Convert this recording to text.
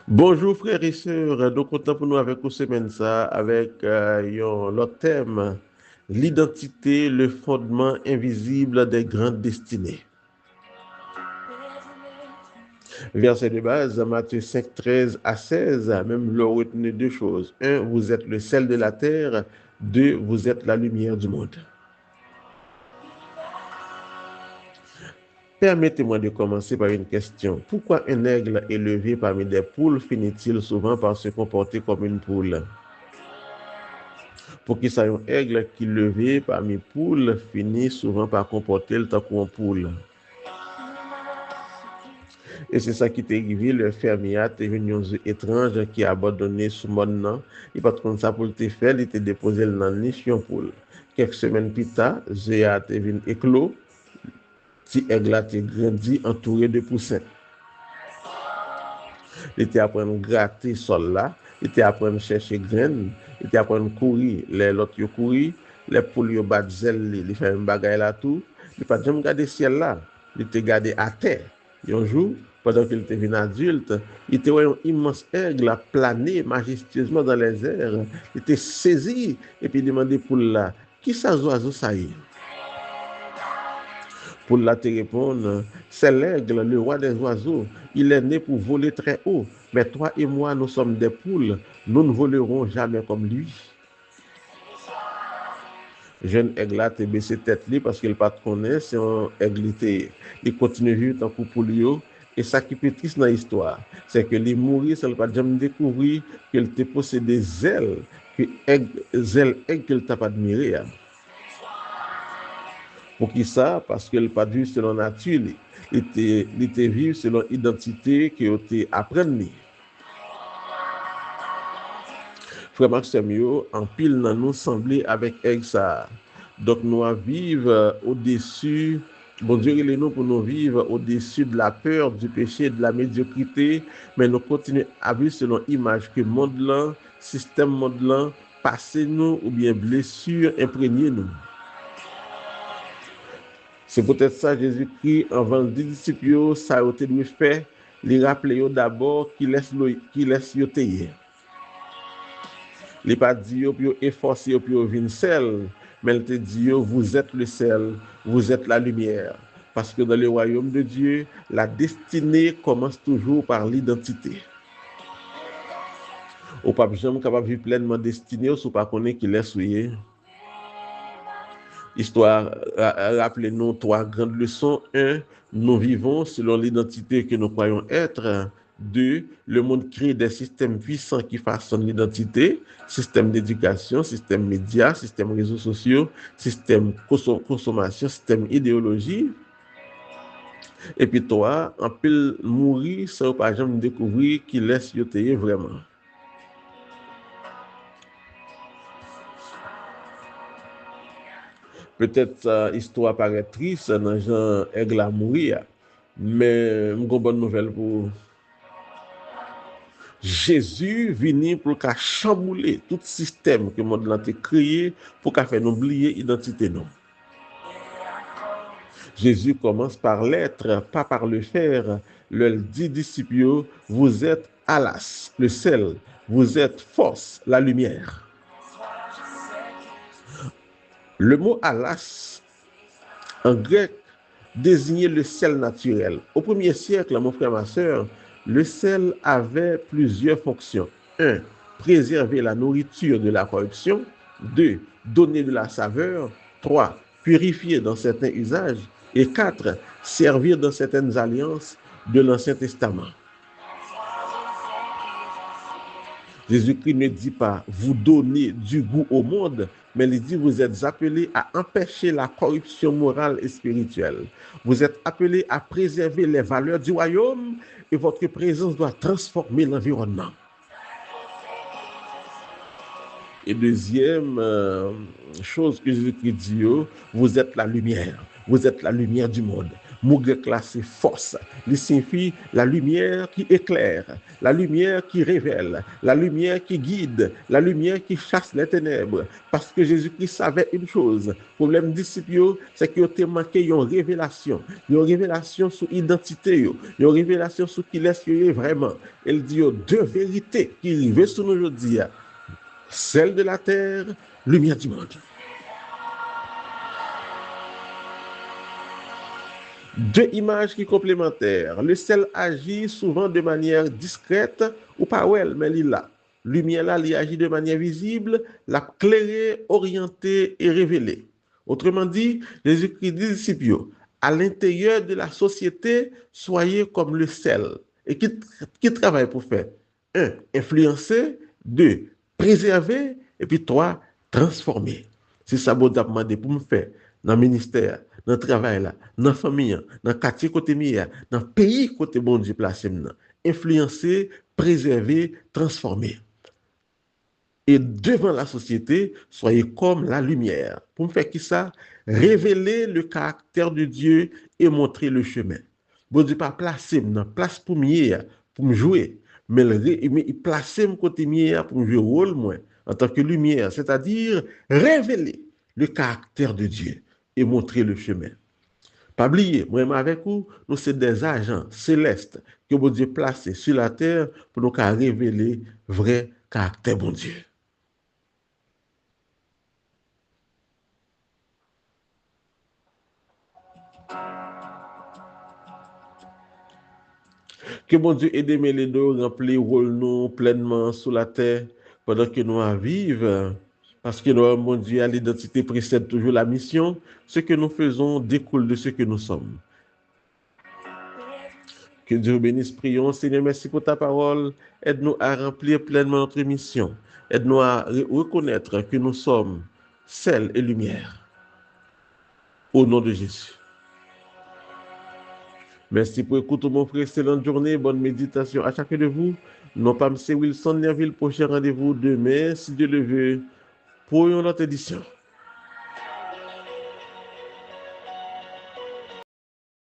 Bonjour frères et sœurs, nous content pour nous avec une semaine ça, avec l'autre thème, l'identité, le fondement invisible des grandes destinées. Verset de base, Matthieu 5, 13 à 16, même le retenez deux choses. Un, vous êtes le sel de la terre. Deux, vous êtes la lumière du monde. Permettez-moi de commencer par une question. Pourquoi un aigle élevé parmi des poules finit-il souvent par se comporter comme une poule? Pour qu'il soit un aigle qui levé parmi poules finit souvent par comporter le temps qu'une poule. Et c'est ça qui t'est arrivé, le fermier t'es venu un étrange qui a abandonné sous mon nom. Il pas comme ça pour te faire, il t'a déposé le nom ni sur poule. Quelques semaines plus tard, Zéa t'est venu éclos, si aigle a t'est grandi entouré de poussins. Il était apprendre à gratter sol là, il était apprendre à chercher graines, il était apprendre à courir, les autres yo courir, les poules yo bat zèle, il fait un bagage là tout, il pas jamais regarder ciel là, il était gardé à terre. Un jour, pendant qu'il était venu adulte, il était un immense aigle à planer majestueusement dans les airs, il était saisi et puis il demandait pour là, qui ça oiseau ça y est? Pour la te répondre, c'est l'aigle, le roi des oiseaux. Il est né pour voler très haut. Mais toi et moi, nous sommes des poules. Nous ne volerons jamais comme lui. Jeune aigle a te baissé tête parce qu'il ne pas te connaît, c'est un aigle. Il continue à vivre tant que pour lui. Et ça qui est triste dans l'histoire, c'est que les mourir, ça ne pas jamais découvrir qu'il te possède des ailes, que ailes qu'il t'a pas admiré. Pour qui ça? Parce qu'elle pas vu selon la nature, il était vivre selon l'identité qu'il était appris. Frère Maxime, en pile dans nous sembler avec ça. Donc nous vivre au-dessus, bon Dieu, il est nous pour nous vivre au-dessus de la peur, du péché, de la médiocrité, mais nous continuons à vivre selon l'image que le monde là, système monde là, passé nous ou bien blessure imprégné nous. C'est peut-être ça Jésus-Christ, avant les disciples, ça a été fait, les rappeler d'abord qu'il laisse yo tailler. Il n'a pas dit pour efforcer pour venir sel, mais il te dit vous êtes le sel, vous êtes la lumière. Parce que dans le royaume de Dieu, la destinée commence toujours par l'identité. Au pape jamais capable de vivre pleinement destiné, ou pas connaître qu'il est souillé. Histoire, rappelez-nous trois grandes leçons. Un, nous vivons selon l'identité que nous croyons être. Deux, le monde crée des systèmes puissants qui façonnent l'identité, système d'éducation, système média, système réseaux sociaux, système consommation, système idéologie. Et puis toi, en pile mourir sans pas jamais découvrir qui laisse yoter vraiment. Peut-être histoire paraît triste dans Jean Aigle à mourir, mais une bonne nouvelle pour Jésus venu pour qu'à chambouler tout système que le monde a créé pour qu'à faire oublier l'identité non. Jésus commence par l'être, pas par le faire. Le dit disciples, vous êtes alas, le sel, vous êtes force, la lumière. Le mot alas, en grec, désignait le sel naturel. Au premier siècle, mon frère, ma soeur, le sel avait plusieurs fonctions. 1. Préserver la nourriture de la corruption. 2. Donner de la saveur. 3. Purifier dans certains usages. Et 4. Servir dans certaines alliances de l'Ancien Testament. Jésus-Christ ne dit pas vous donnez du goût au monde, mais il dit vous êtes appelés à empêcher la corruption morale et spirituelle. Vous êtes appelés à préserver les valeurs du royaume et votre présence doit transformer l'environnement. Et deuxième chose que Jésus-Christ dit, vous êtes la lumière. Vous êtes la lumière du monde. Mot grec là, c'est force. Il signifie la lumière qui éclaire, la lumière qui révèle, la lumière qui guide, la lumière qui chasse les ténèbres. Parce que Jésus-Christ savait une chose. Le problème disciples, c'est qu'il a manqué une révélation sur l'identité, une révélation sur qui est vraiment. Il dit deux vérités qui arrivent sur nous aujourd'hui. Celle de la terre, lumière du monde. Deux images qui complémentaires. Le sel agit souvent de manière discrète ou pas ouais, mais il là. Lumière là, il agit de manière visible, la clairée, orientée et révélée. Autrement dit, Jésus-Christ dit disciples, à l'intérieur de la société, soyez comme le sel. Et qui travaille pour faire? Un, influencer. Deux, préserver. Et puis trois, transformer. C'est ça que je demandé pour me faire dans le ministère, dans le travail, là, dans la famille, dans le quartier côté mien, dans le pays côté bon Dieu placé. Influencer, préserver, transformer. Et devant la société, soyez comme la lumière. Pour me faire qui ça? Révéler le caractère de Dieu et montrer le chemin. Bon Dieu pas placer dans place pour moi, pour me jouer, mais il placer mon côté mien pour me jouer rôle moi en tant que lumière, c'est-à-dire révéler le caractère de Dieu et montrer le chemin. Pas oublier, moi avec vous, nous sommes des agents célestes que bon Dieu placé sur la terre pour nous révéler vrai caractère bon Dieu. Que bon Dieu aide mes les deux remplir rôle nous pleinement sous la terre pendant que nous vivons. Parce que nous, mon Dieu, à l'identité précède toujours la mission. Ce que nous faisons découle de ce que nous sommes. Que Dieu bénisse, prions. Seigneur, merci pour ta parole. Aide-nous à remplir pleinement notre mission. Aide-nous à reconnaître que nous sommes sel et lumière. Au nom de Jésus. Merci pour écouter mon frère. Excellente journée. Bonne méditation à chacun de vous. Non pas M. Wilson Nerville. Prochain rendez-vous demain, si Dieu le veut, pour une autre édition.